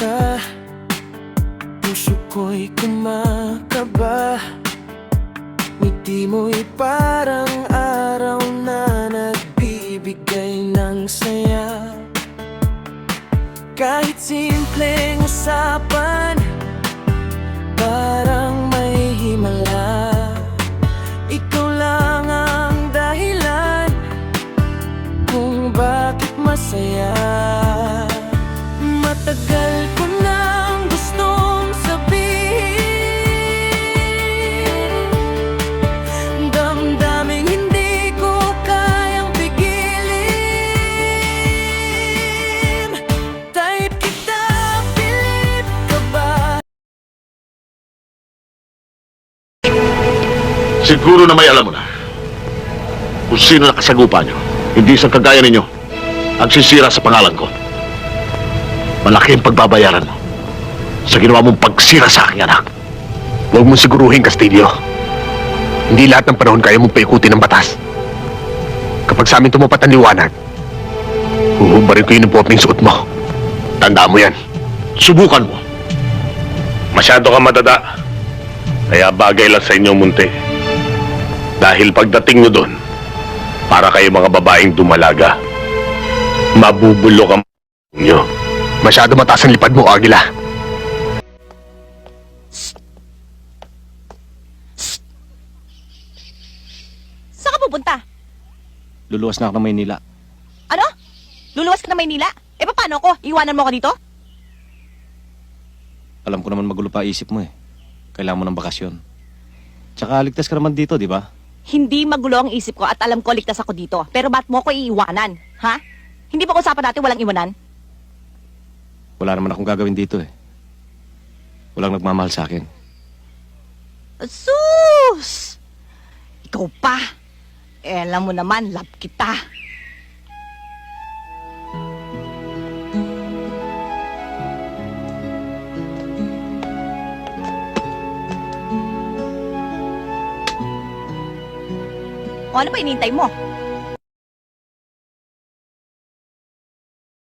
ka, puso ko'y kumakaba. Ngiti mo'y parang araw na nagbibigay ng saya. Kahit simpleng usapan, parang may himala. Ikaw lang ang dahilan kung bakit masaya. Matagal ko nang gustong sabihin, damdaming hindi ko kayang pigilin. Type kita, pilit ka ba? Siguro na may alam mo na kung sino nakasagupa nyo. Hindi isang kagaya ninyo ang sisira sa pangalan ko. Malaki ang pagbabayaran mo sa ginawa mong pagsira sa aking anak. Huwag mong siguruhin, Castillo. Hindi lahat ng panahon kaya mong paikutin ng batas. Kapag sa amin tumapat ang liwanag, huhubarin ko yun ng popling suot mo. Tandaan mo yan. Subukan mo. Masyado ka madada. Kaya bagay lang sa inyong munti. Dahil pagdating nyo doon, para kayo mga babaeng dumalaga, mabubulok ang nyo. Masyado mataas ang lipad mo, Agila. Saan ka pupunta? Luluwas na ako ng Maynila. Ano? Luluwas ka na Maynila? Eh, paano ko? Iwanan mo ako dito? Alam ko naman magulo pa isip mo eh. Kailangan mo ng bakasyon. Tsaka ligtas ka naman dito, di ba? Hindi magulo ang isip ko at alam ko ligtas ako dito. Pero ba't mo ko iiwanan? Ha? Hindi ba usapan natin walang iwanan? Wala naman akong gagawin dito eh. Walang nagmamahal sa akin. Sus! Ikaw pa. Eh, alam mo naman, love kita. O ano ba inintay mo?